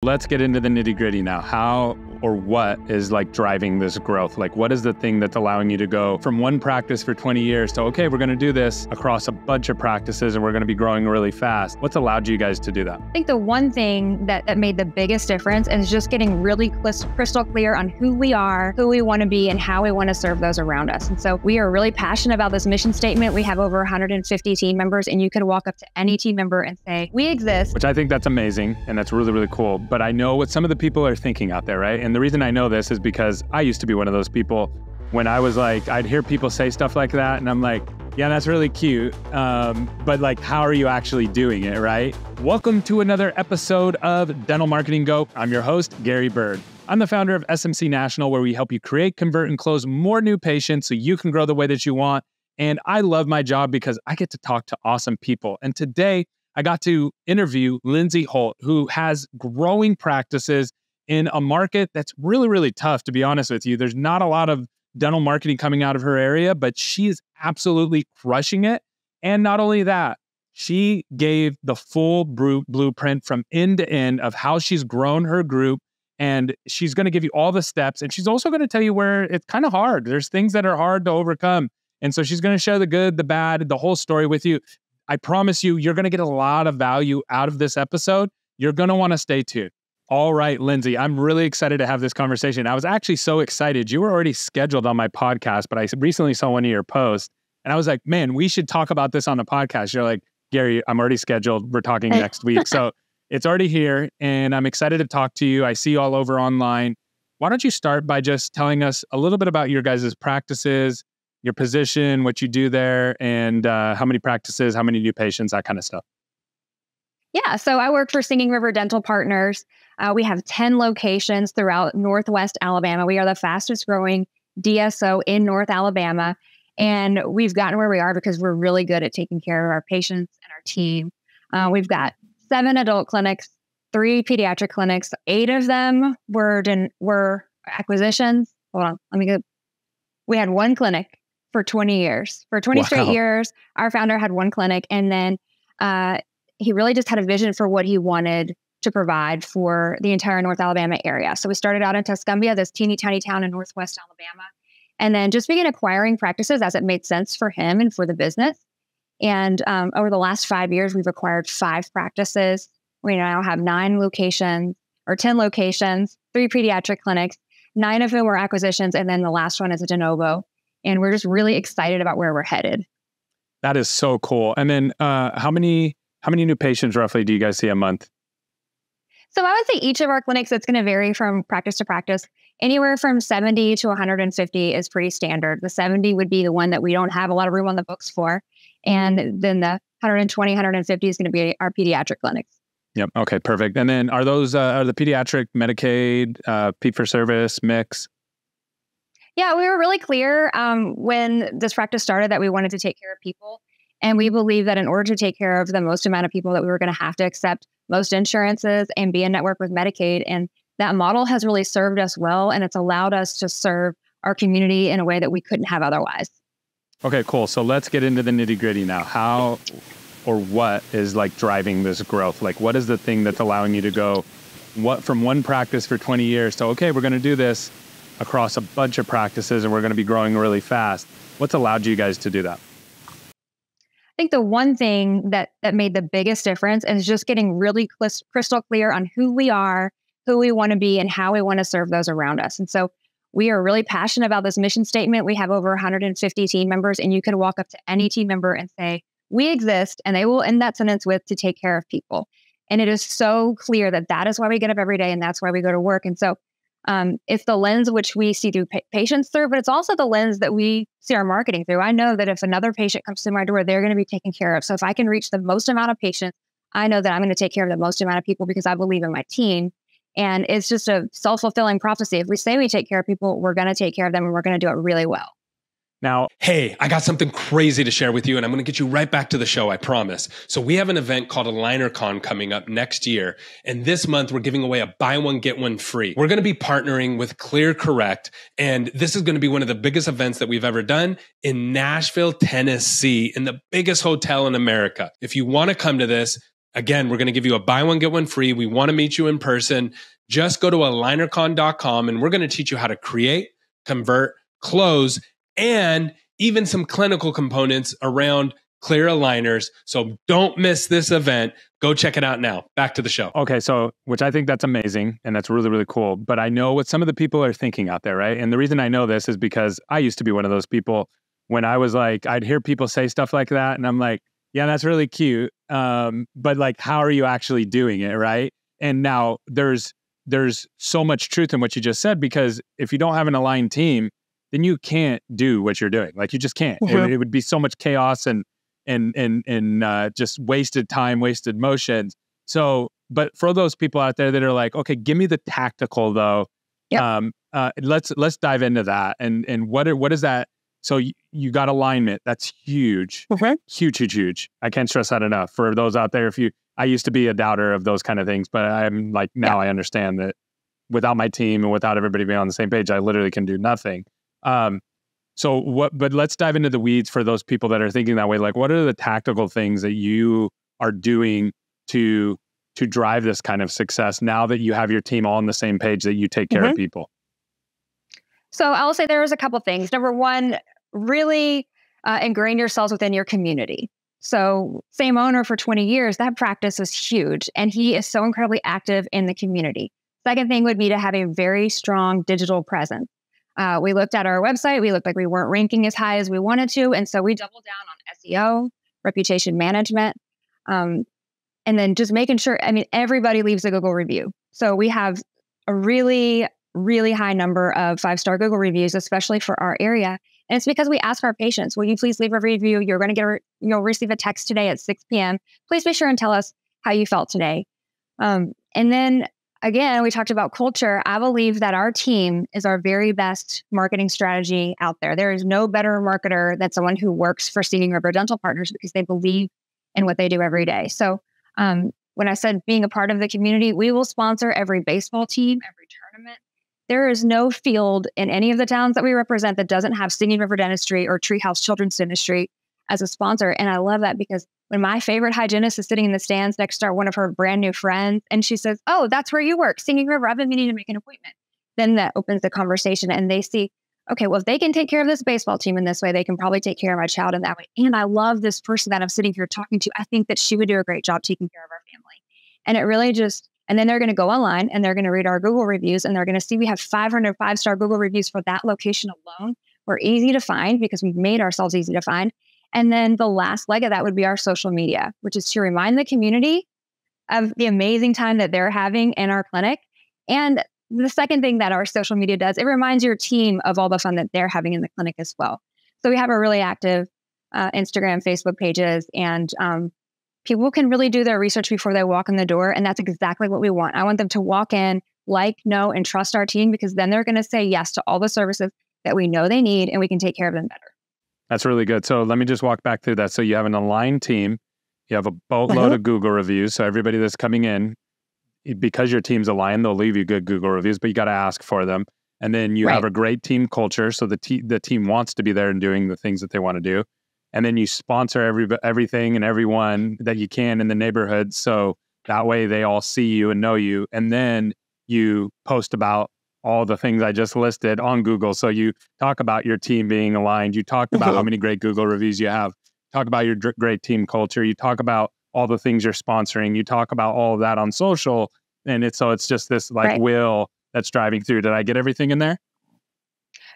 Let's get into the nitty gritty now. How or what is like driving this growth? Like, what is the thing that's allowing you to go from one practice for 20 years to, okay, we're going to do this across a bunch of practices and we're going to be growing really fast? What's allowed you guys to do that? I think the one thing that made the biggest difference is just getting really crystal clear on who we are, who we want to be, and how we want to serve those around us. And so we are really passionate about this mission statement. We have over 150 team members, and you can walk up to any team member and say, we exist. Which I think that's amazing. And that's really, really cool. But I know what some of the people are thinking out there, right? And the reason I know this is because I used to be one of those people. When I was like, I'd hear people say stuff like that, and I'm like, yeah, that's really cute. But like, how are you actually doing it, right? Welcome to another episode of Dental Marketing Go. I'm your host, Gary Bird. I'm the founder of SMC National, where we help you create, convert, and close more new patients so you can grow the way that you want. And I love my job because I get to talk to awesome people. And today, I got to interview Lindsey Holt, who has growing practices in a market that's really, really tough, to be honest with you. There's not a lot of dental marketing coming out of her area, but she is absolutely crushing it. And not only that, she gave the full blueprint from end to end of how she's grown her group. And she's going to give you all the steps. And she's also going to tell you where it's kind of hard. There's things that are hard to overcome. And so she's going to share the good, the bad, the whole story with you. I promise you, you're going to get a lot of value out of this episode. You're going to want to stay tuned. All right, Lindsey, I'm really excited to have this conversation. I was actually so excited. You were already scheduled on my podcast, but I recently saw one of your posts and I was like, man, we should talk about this on the podcast. You're like, Gary, I'm already scheduled. We're talking next week. So it's already here and I'm excited to talk to you. I see you all over online. Why don't you start by just telling us a little bit about your guys' practices, your position, what you do there, and how many practices, how many new patients, that kind of stuff. Yeah, so I work for Singing River Dental Partners. We have 10 locations throughout Northwest Alabama. We are the fastest growing DSO in North Alabama. And we've gotten where we are because we're really good at taking care of our patients and our team. We've got 7 adult clinics, 3 pediatric clinics. 8 of them were acquisitions. Hold on, we had 1 clinic for 20 years. For 20 straight years, our founder had 1 clinic. And then he really just had a vision for what he wanted to provide for the entire North Alabama area. So we started out in Tuscumbia, this teeny tiny town in Northwest Alabama, and then just began acquiring practices as it made sense for him and for the business. And over the last 5 years, we've acquired 5 practices. We now have 9 locations or 10 locations, 3 pediatric clinics, 9 of whom were acquisitions. And then the last one is a de novo. And we're just really excited about where we're headed. That is so cool. And then how many new patients roughly do you guys see a month? So I would say each of our clinics, it's going to vary from practice to practice. Anywhere from 70 to 150 is pretty standard. The 70 would be the one that we don't have a lot of room on the books for. And then the 120, 150 is going to be our pediatric clinics. Yep. Okay, perfect. And then are those are the pediatric Medicaid, fee-for-service mix? Yeah, we were really clear when this practice started that we wanted to take care of people. And we believe that in order to take care of the most amount of people that we were going to have to accept most insurances and be in network with Medicaid. And that model has really served us well. And it's allowed us to serve our community in a way that we couldn't have otherwise. Okay, cool. So let's get into the nitty gritty now. How or what is like driving this growth? Like, what is the thing that's allowing you to go from one practice for 20 years to, okay, we're going to do this across a bunch of practices and we're going to be growing really fast? What's allowed you guys to do that? I think the one thing that made the biggest difference is just getting really crystal clear on who we are, who we want to be, and how we want to serve those around us. And so we are really passionate about this mission statement. We have over 150 team members, and you can walk up to any team member and say, we exist, and they will end that sentence with to take care of people. And it is so clear that that is why we get up every day, and that's why we go to work. And so it's the lens which we see through patients through, but it's also the lens that we see our marketing through. I know that if another patient comes to my door, they're going to be taken care of. So if I can reach the most amount of patients, I know that I'm going to take care of the most amount of people because I believe in my team. And it's just a self-fulfilling prophecy. If we say we take care of people, we're going to take care of them and we're going to do it really well. Now, hey, I got something crazy to share with you, and I'm going to get you right back to the show, I promise. So we have an event called AlignerCon coming up next year, and this month we're giving away a buy one, get one free. We're going to be partnering with ClearCorrect, and this is going to be one of the biggest events that we've ever done in Nashville, Tennessee, in the biggest hotel in America. If you want to come to this, Again, we're going to give you a buy one, get one free. We want to meet you in person. Just go to alignercon.com and we're going to teach you how to create, convert, close, and even some clinical components around clear aligners. So don't miss this event. Go check it out now. Back to the show. Okay, so which I think that's amazing and that's really, really cool. But I know what some of the people are thinking out there, right? And the reason I know this is because I used to be one of those people when I was like, I'd hear people say stuff like that and I'm like, yeah, that's really cute. But like, how are you actually doing it, right? And now there's so much truth in what you just said, because if you don't have an aligned team, then you can't do what you're doing. Like you just can't. It would be so much chaos and just wasted time, wasted motions. So, but for those people out there that are like, okay, give me the tactical though. Yep. Let's dive into that. And what is that? So you got alignment. That's huge. Huge. I can't stress that enough. For those out there, I used to be a doubter of those kind of things, but I'm like, now I understand that without my team and without everybody being on the same page, I literally can do nothing. But let's dive into the weeds for those people that are thinking that way. Like, what are the tactical things that you are doing to drive this kind of success now that you have your team all on the same page, that you take care of people? So I'll say there's a couple things. Number one, really ingrain yourselves within your community. So same owner for 20 years, that practice is huge. And he is so incredibly active in the community. Second thing would be to have a very strong digital presence. We looked at our website. We looked like we weren't ranking as high as we wanted to. And so we doubled down on SEO, reputation management, and then just making sure, everybody leaves a Google review. So we have a really high number of 5-star Google reviews, especially for our area. And it's because we ask our patients, will you please leave a review? You're going to you'll receive a text today at 6 p.m. Please be sure and tell us how you felt today. And then again, we talked about culture. I believe that our team is our very best marketing strategy out there. There is no better marketer than someone who works for Singing River Dental Partners, because they believe in what they do every day. So when I said being a part of the community, we will sponsor every baseball team, every tournament. There is no field in any of the towns that we represent that doesn't have Singing River Dentistry or Treehouse Children's Dentistry as a sponsor. And I love that, because when my favorite hygienist is sitting in the stands next to one of her brand new friends, and she says, oh, that's where you work, Singing River, I've been meaning to make an appointment. Then that opens the conversation and they see, okay, well, if they can take care of this baseball team in this way, they can probably take care of my child in that way. And I love this person that I'm sitting here talking to. I think that she would do a great job taking care of our family. And it really and then they're going to go online and they're going to read our Google reviews, and they're going to see we have 500 5-star Google reviews for that location alone. We're easy to find because we've made ourselves easy to find. And then the last leg of that would be our social media, which is to remind the community of the amazing time that they're having in our clinic. And the second thing that our social media does, it reminds your team of all the fun that they're having in the clinic as well. So we have a really active Instagram, Facebook pages, and people can really do their research before they walk in the door. And that's exactly what we want. I want them to walk in, know, and trust our team, because then they're going to say yes to all the services that we know they need, and we can take care of them better. That's really good. So let me just walk back through that. So you have an aligned team, you have a boatload of Google reviews. So everybody that's coming in, because your team's aligned, they'll leave you good Google reviews, but you got to ask for them. And then you have a great team culture. So the team wants to be there and doing the things that they want to do. And then you sponsor everything and everyone that you can in the neighborhood. So that way they all see you and know you. And then you post about all the things I just listed on Google. So you talk about your team being aligned. You talk about how many great Google reviews you have. Talk about your great team culture. You talk about all the things you're sponsoring. You talk about all of that on social. And it's just this wheel that's driving through. Did I get everything in there?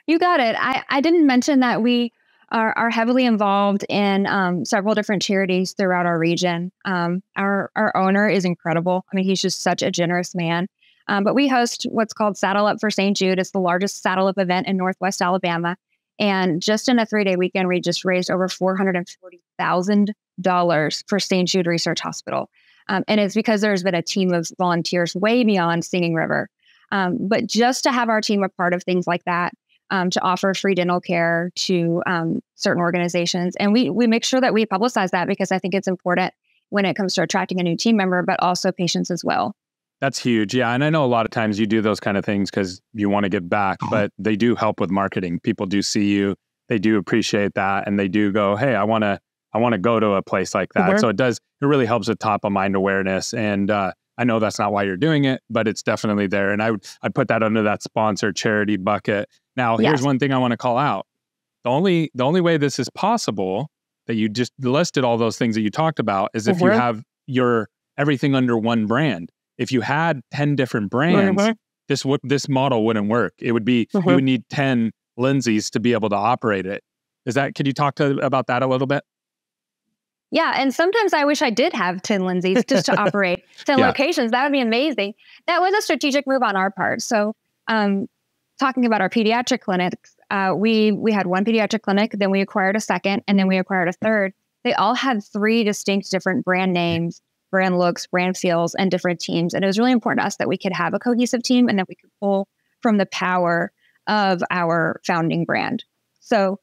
You got it. I didn't mention that we are heavily involved in several different charities throughout our region. Our owner is incredible. He's just such a generous man. But we host what's called Saddle Up for St. Jude. It's the largest saddle up event in Northwest Alabama. And just in a 3-day weekend, we just raised over $440,000 for St. Jude Research Hospital. And it's because there's been a team of volunteers way beyond Singing River. But just to have our team a part of things like that, to offer free dental care to certain organizations. And we make sure that we publicize that, because I think it's important when it comes to attracting a new team member, but also patients as well. That's huge. Yeah. And I know a lot of times you do those kind of things because you want to give back, but they do help with marketing. People do see you, they do appreciate that. And they do go, hey, I want to I want to go to a place like that. So it really helps with top of mind awareness. And I know that's not why you're doing it, but it's definitely there. And I'd put that under that sponsor charity bucket. Now, here's one thing I want to call out. The only way this is possible, that you just listed all those things that you talked about, is if you have your everything under one brand. If you had 10 different brands, this model wouldn't work. It would be, you would need 10 Lindseys to be able to operate it. Could you talk about that a little bit? Yeah. And sometimes I wish I did have 10 Lindseys just to operate 10 locations. That would be amazing. That was a strategic move on our part. So talking about our pediatric clinics, we had one pediatric clinic, then we acquired a second, and then we acquired a third. They all had 3 distinct different brand names, brand looks, brand feels, and different teams. And it was really important to us that we could have a cohesive team and that we could pull from the power of our founding brand. So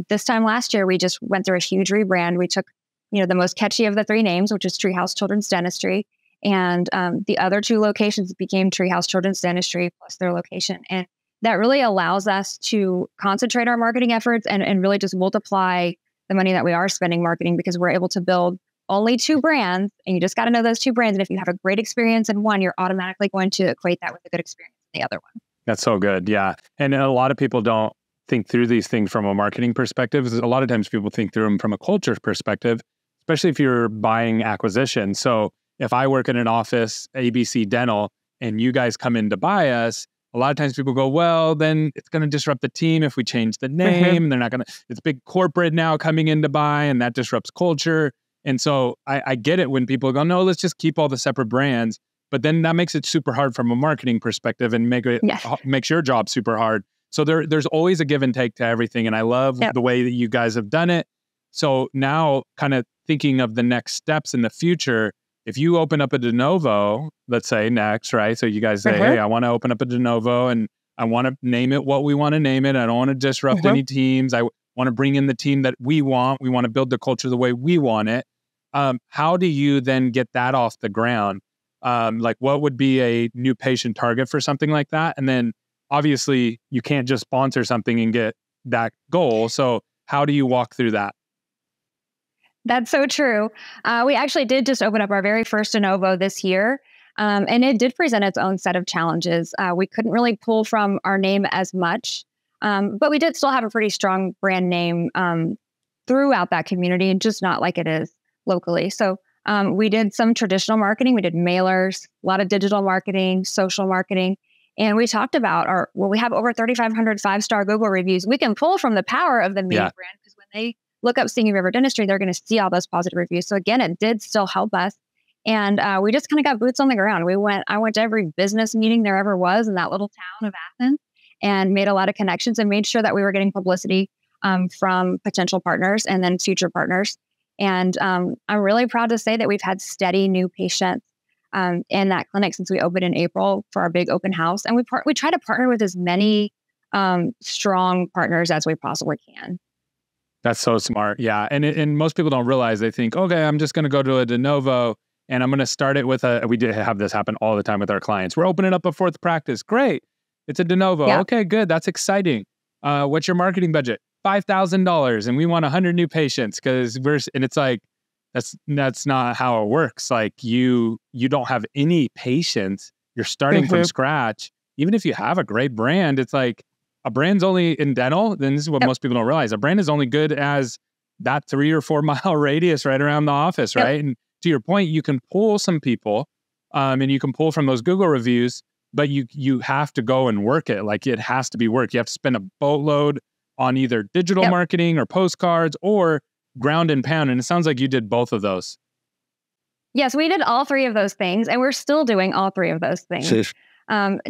this time last year, we just went through a huge rebrand. We took the most catchy of the 3 names, which is Treehouse Children's Dentistry. And the other 2 locations became Treehouse Children's Dentistry plus their location. And that really allows us to concentrate our marketing efforts and really just multiply the money that we are spending marketing, because we're able to build only 2 brands, and you just got to know those 2 brands. And if you have a great experience in one, you're automatically going to equate that with a good experience in the other one. That's so good. Yeah. And a lot of people don't think through these things from a marketing perspective. A lot of times people think through them from a culture perspective, especially if you're buying acquisition. So if I work in an office, ABC Dental, and you guys come in to buy us, a lot of times people go, well, then it's going to disrupt the team if we change the name. They're not going to, it's big corporate now coming in to buy, and that disrupts culture. And so I get it when people go, no, let's just keep all the separate brands. But then that makes it super hard from a marketing perspective, and makes your job super hard. So there's always a give and take to everything. And I love the way that you guys have done it. So now, kind of thinking of the next steps in the future, if you open up a de novo, let's say next, right? So you guys say, hey, I want to open up a de novo, and I want to name it what we want to name it. I don't want to disrupt any teams. I want to bring in the team that we want. We want to build the culture the way we want it. How do you then get that off the ground? Like, what would be a new patient target for something like that? And then obviously you can't just sponsor something and get that goal. So how do you walk through that? That's so true. We actually did just open up our very first de novo this year. And it did present its own set of challenges. We couldn't really pull from our name as much, but we did still have a pretty strong brand name throughout that community, and just not like it is locally. So we did some traditional marketing. We did mailers, a lot of digital marketing, social marketing. And we talked about we have over 3,500 5-star Google reviews. We can pull from the power of the main brand, because when they look up Singing River Dentistry, they're going to see all those positive reviews. So again, it did still help us. And we just kind of got boots on the ground. I went to every business meeting there ever was in that little town of Athens, and made a lot of connections and made sure that we were getting publicity from potential partners and then future partners. And I'm really proud to say that we've had steady new patients in that clinic since we opened in April for our big open house. And we try to partner with as many strong partners as we possibly can. That's so smart. Yeah. And most people don't realize, they think, okay, I'm just going to go to a de novo and I'm going to start it with we did have this happen all the time with our clients. We're opening up a 4th practice. Great. It's a de novo. Yeah. Okay, good. That's exciting. What's your marketing budget? $5,000. And we want 100 new patients, and it's like, that's not how it works. Like you don't have any patients. You're starting from scratch. Even if you have a great brand, it's like, a brand's only in dental, then this is what most people don't realize. A brand is only good as that 3 or 4 mile radius right around the office, right? And to your point, you can pull some people and you can pull from those Google reviews, but you have to go and work it. Like, it has to be work. You have to spend a boatload on either digital marketing or postcards or ground and pound. And it sounds like you did both of those. Yes, we did all 3 of those things, and we're still doing all 3 of those things. Sheesh.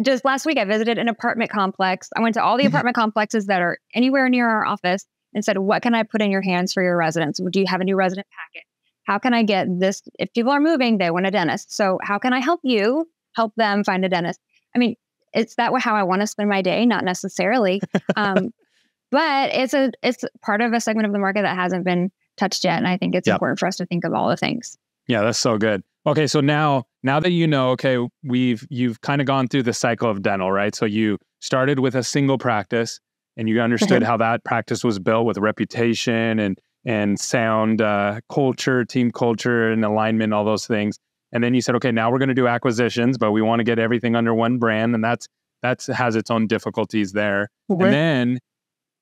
Just last week, I visited an apartment complex. I went to all the apartment complexes that are anywhere near our office and said, what can I put in your hands for your residents? Do you have a new resident packet? How can I get this? If people are moving, they want a dentist. So how can I help you help them find a dentist? I mean, it's how I want to spend my day, not necessarily. But it's part of a segment of the market that hasn't been touched yet. And I think it's important for us to think of all the things. Yeah, that's so good. Okay, so now that you know, okay, you've kind of gone through the cycle of dental, right? So you started with a single practice, and you understood how that practice was built with reputation, and and sound culture, team culture, and alignment, all those things. And then you said, okay, now we're going to do acquisitions, but we want to get everything under one brand, and that's has its own difficulties there. Okay. And then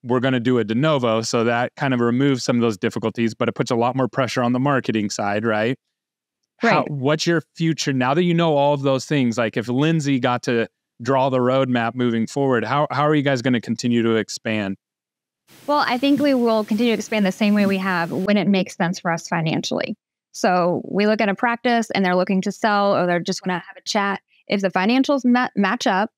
we're going to do a de novo, so that kind of removes some of those difficulties, but it puts a lot more pressure on the marketing side, right? Right. What's your future now that you know all of those things? Like if Lindsey got to draw the roadmap moving forward, how are you guys going to continue to expand? Well, I think we will continue to expand the same way we have when it makes sense for us financially. So we look at a practice and they're looking to sell, or they're just going to have a chat. If the financials match up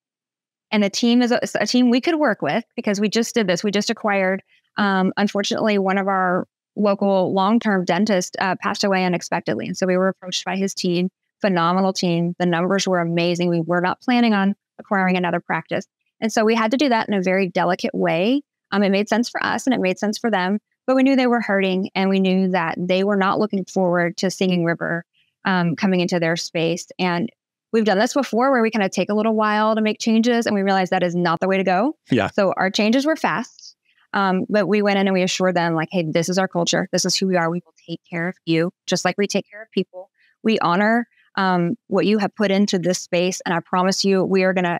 and the team is a team we could work with, because we just did this, we just acquired, unfortunately, one of our local long-term dentists passed away unexpectedly. And so we were approached by his team, phenomenal team. The numbers were amazing. We were not planning on acquiring another practice. And so we had to do that in a very delicate way. It made sense for us and it made sense for them, but we knew they were hurting, and we knew that they were not looking forward to Singing River coming into their space. And we've done this before where we kind of take a little while to make changes, and we realized that is not the way to go. Yeah. So our changes were fast, but we went in and we assured them, like, hey, this is our culture. This is who we are. We will take care of you just like we take care of people. We honor what you have put into this space. And I promise you, we are going to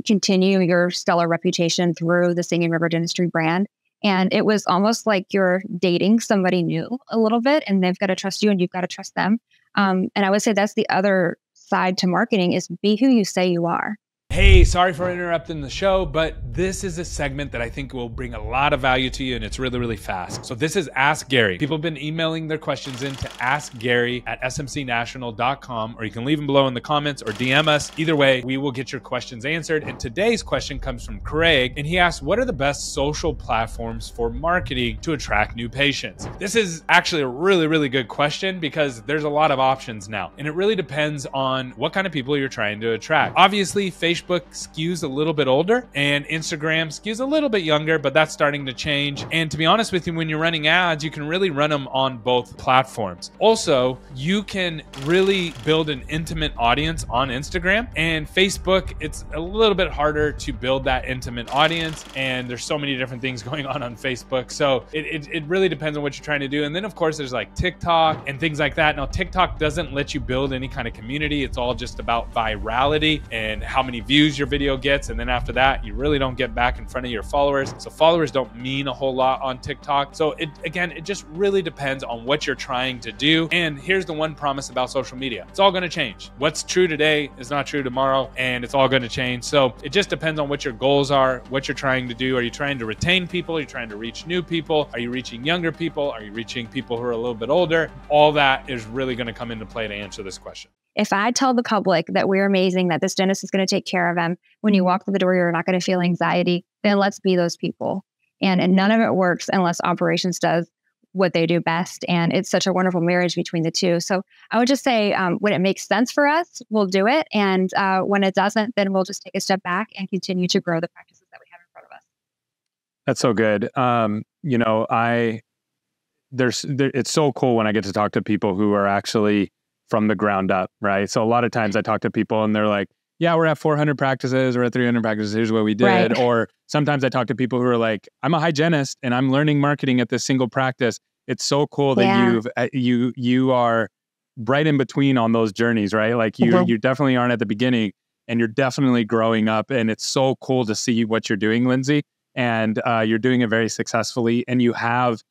continue your stellar reputation through the Singing River Dentistry brand. And it was almost like you're dating somebody new a little bit, and they've got to trust you and you've got to trust them. And I would say that's the other side to marketing, is be who you say you are. Hey, sorry for interrupting the show, but this is a segment that I think will bring a lot of value to you, and it's really, really fast. So this is Ask Gary. People have been emailing their questions in to askgary@smcnational.com, or you can leave them below in the comments or DM us. Either way, we will get your questions answered. And today's question comes from Craig, and he asked, what are the best social platforms for marketing to attract new patients? This is actually a really, really good question, because there's a lot of options now, and it really depends on what kind of people you're trying to attract. Obviously, Facebook skews a little bit older and Instagram skews a little bit younger, but that's starting to change. And to be honest with you, when you're running ads, you can really run them on both platforms. Also, you can really build an intimate audience on Instagram, and Facebook, it's a little bit harder to build that intimate audience. And there's so many different things going on Facebook. So it really depends on what you're trying to do. And then of course there's like TikTok and things like that. Now TikTok doesn't let you build any kind of community. It's all just about virality and how many views your video gets, and then after that you really don't get back in front of your followers. So followers don't mean a whole lot on TikTok. So it just really depends on what you're trying to do. And here's the one promise about social media: it's all going to change. What's true today is not true tomorrow, and it's all going to change. So it just depends on what your goals are, what you're trying to do. Are you trying to retain people? Are you trying to reach new people? Are you reaching younger people? Are you reaching people who are a little bit older? All that is really going to come into play to answer this question. If I tell the public that we're amazing, that this dentist is going to take care of them, when you walk through the door, you're not going to feel anxiety, then let's be those people. And none of it works unless operations does what they do best. And it's such a wonderful marriage between the two. So I would just say when it makes sense for us, we'll do it. And when it doesn't, then we'll just take a step back and continue to grow the practices that we have in front of us. That's so good. It's so cool when I get to talk to people who are actually from the ground up, right? So a lot of times I talk to people and they're like, yeah, we're at 400 practices, we're at 300 practices, here's what we did. Right. Or sometimes I talk to people who are like, I'm a hygienist and I'm learning marketing at this single practice. It's so cool that you are right in between on those journeys, right? Like you definitely aren't at the beginning, and you're definitely growing up. And it's so cool to see what you're doing, Lindsey. And you're doing it very successfully. And you have,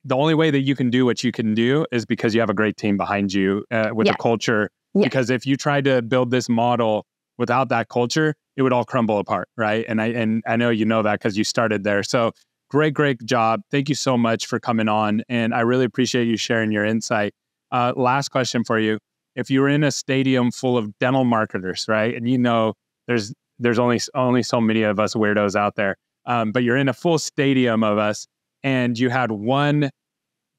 the only way that you can do what you can do is because you have a great team behind you with a culture. Yeah. Because if you tried to build this model without that culture, it would all crumble apart, right? And I know you know that because you started there. So great job. Thank you so much for coming on. And I really appreciate you sharing your insight. Last question for you. If you were in a stadium full of dental marketers, right? And you know there's only so many of us weirdos out there. But you're in a full stadium of us, and you had one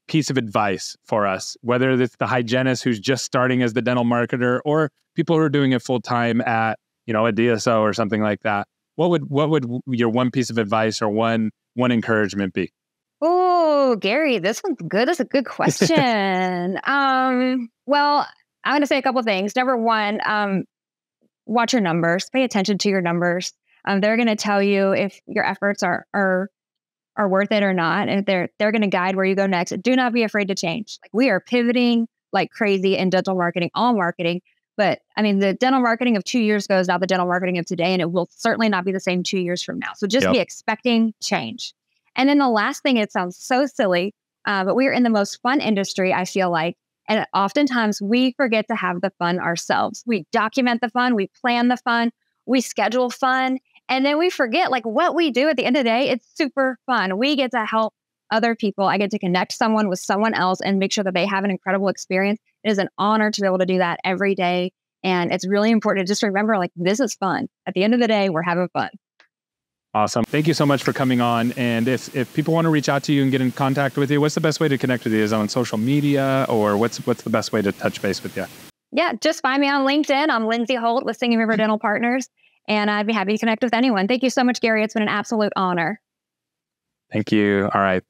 piece of advice for us, whether it's the hygienist who's just starting as the dental marketer or people who are doing it full time at, a DSO or something like that, what would your one piece of advice or one encouragement be? Oh, Gary, this one's good. That's a good question. Well, I'm going to say a couple of things. Number one, watch your numbers. Pay attention to your numbers. They're going to tell you if your efforts are are worth it or not, and if they're going to guide where you go next, do not be afraid to change. Like, we are pivoting like crazy in dental marketing, all marketing. But I mean, the dental marketing of 2 years ago is not the dental marketing of today, and it will certainly not be the same 2 years from now. So just be expecting change. And then the last thing, it sounds so silly, but we are in the most fun industry, I feel like. And oftentimes we forget to have the fun ourselves. We document the fun, we plan the fun, we schedule fun, and then we forget like what we do at the end of the day. It's super fun. We get to help other people. I get to connect someone with someone else and make sure that they have an incredible experience. It is an honor to be able to do that every day. And it's really important to just remember, like, this is fun. At the end of the day, we're having fun. Awesome. Thank you so much for coming on. And if people want to reach out to you and get in contact with you, what's the best way to connect with you? Is it on social media, or what's the best way to touch base with you? Yeah, just find me on LinkedIn. I'm Lindsey Holt with Singing River Dental Partners, and I'd be happy to connect with anyone. Thank you so much, Gary. It's been an absolute honor. Thank you. All right.